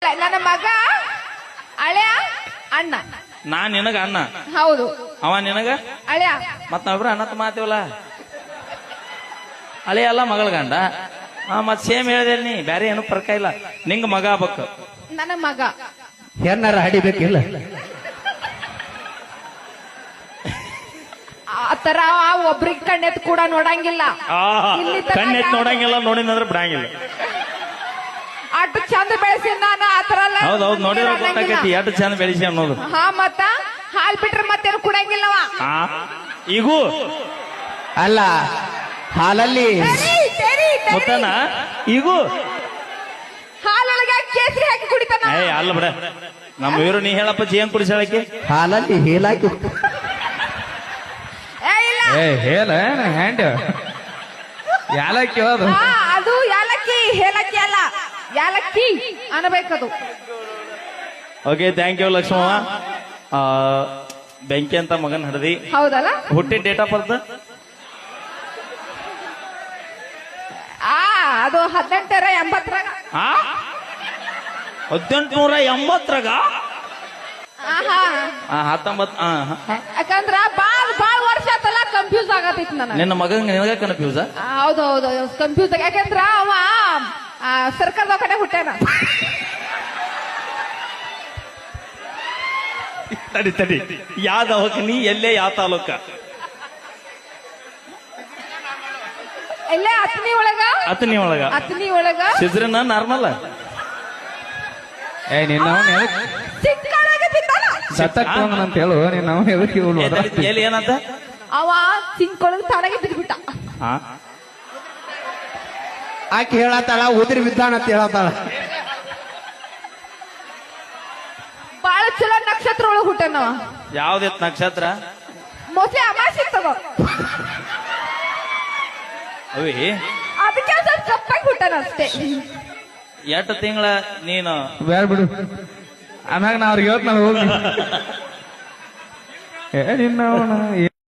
ನನ್ನ ಮಗ ಅಳೆಯ ಅಣ್ಣ. ನಾನ್ ನಿನಗ ಅಣ್ಣ, ಹೌದು. ಅವ ನಿನಗ ಅಳೆಯ. ಮತ್ ನಾವಿಬ್ರು ಅಣ್ಣತ್ ಮಾತೀವಲ್ಲ, ಅಳಿಯ ಅಲ್ಲ ಮಗಳ ಗಂಡ. ಮತ್ ಸೇಮ್ ಹೇಳ್ದೆ ನೀ, ಬ್ಯಾರೆ ಏನು ಫರ್ಕ ಇಲ್ಲ. ನಿಂಗ ಮಗ ಆಗ್ಬೇಕು. ನನ್ನ ಮಗ ಏನಾರ ಹಡಿಬೇಕಿಲ್ಲ. ಆತರ ಒಬ್ರಿಗೆ ಕಣ್ಣೆತ್ ಕೂಡ ನೋಡಂಗಿಲ್ಲ, ಕಣ್ಣೆತ್ ನೋಡಂಗಿಲ್ಲ, ನೋಡಿದ್ರೆ ಬಿಡಂಗಿಲ್ಲ. ಅಷ್ಟು ಚಂದ ಬೆಳೆಸಿ ನಾನು ಆತರ ಹೌದೌದು, ನೋಡಿದ್ರೆ ಗೊತ್ತಾಕೈತಿ ಎಷ್ಟು ಚಂದ ಬೆಳೆಸಿ ಅನ್ನೋದು. ಹಾ, ಮತ್ತ ಹಾಲ್ ಬಿಟ್ರೆ ಮತ್ತೇನು ಕುಡಂಗಿಲ್ಲವ. ಈಗೂ ಅಲ್ಲ, ಹಾಲಲ್ಲಿ ಗೊತ್ತಾನ, ಈಗೂ ಹಾಲೊಳಗೆ ಕೇಸರಿ ಹಾಕಿ ಕುಡಿತಾನ. ಅಲ್ಲ ಬಿಡ, ನಮ್ಮ ಇವರು ನೀ ಹೇಳಪ್ಪ ಜೇನ್ ಕುಡಿಸಾಳಕ್ಕೆ. ಹಾಲಲ್ಲಿ ಹೇಲಾಕಿ ಹೇಳ ಹ್ಯಾಂಡ್ ಯಾಲಕ್ಕಿ ಅದು. ಅದು ಯಾಲಕ್ಕಿ, ಹೇಲಕ್ಕಿ ಅಲ್ಲ, ಯಾಲಕ್ಕಿ ಅನ್ನಬೇಕದು. Okay, thank you Lakshmavva. ಬೆಂಕಿ ಅಂತ ಮಗನ್ ಹಡದಿ. ಹೌದಲ್ಲ. ಹುಟ್ಟಿದ ಡೇಟ್ ಆಫ್ ಬರ್ತ್ ಅದು 1880ರಾಗ. 1880ರಾಗ 19. ಯಾಕಂದ್ರ ಬಾಳ್ ವರ್ಷ ಆತಲ್ಲ, ಕನ್ಫ್ಯೂಸ್ ಆಗತೈತಿ ನನಗೆ. ನಿನ್ನ ಮಗಂಗ ನಿನಗ ಕನ್ಫ್ಯೂಸ್? ಹೌದು ಹೌದು, ಕನ್ಫ್ಯೂಸ್. ಯಾಕಂದ್ರ ಅವ ಸರ್ಕಾರ ದವಾಖಾನೆ ಹುಟ್ಟ್ಯಾನ. ತಡಿ, ಯಾವ ದವಾಖಾನಿ, ಎಲ್ಲೇ, ಯಾವ ತಾಲೂಕ? ಎಲ್ಲೇ ಅತ್ನಿ ಒಳಗ. ಅತ್ನಿ ಒಳಗ ಸಿಜ್ರನ ನಾರ್ಮಲ್. ನಿನ್ನ ಸಿಕ್ಕಳಾಗ ಬಿದ್ದಾನ. ಸತ್ತಕ್ ಅಂತ ಹೇಳು. ನೀನು ಎದಕ್ಕೆ ಎಲ್ಲಿ ಏನಂತ? ಅವ ಸಿಂಕೊಳಗ ತಾನಾಗೆ ಬಿದ್ಬಿಟ್ಟ. ಆಕೆ ಹೇಳತ್ತಾಳ, ಉದ್ರಿ ಬಿದ್ದಾನ ಅಂತ ಹೇಳತ್ತಾಳ. ಬಾಳ ಚಲೋ ನಕ್ಷತ್ರ ಒಳಗ ಹುಟ್ಟನವ. ಯಾವ್ದಿತ್ ನಕ್ಷತ್ರ? ಮೋಸ್ಟ್ಲಿ ಅಮಾಸಿ ತಗೋ. ಅವಿ ಅದಕ್ಕೆ ಸ್ವಲ್ಪ ಕಪ್ಪಾಗಿ ಹುಟ್ಟನ ಅಷ್ಟೇ. ಎಷ್ಟು ತಿಂಗಳ ನೀನು? ಬೇಡ ಬಿಡು, ಆಮ್ಯಾಗ ನಾ ಅವ್ರಿಗೆ ಹೇಳ್ತ ಹೋಗಿ. ನಿನ್ನ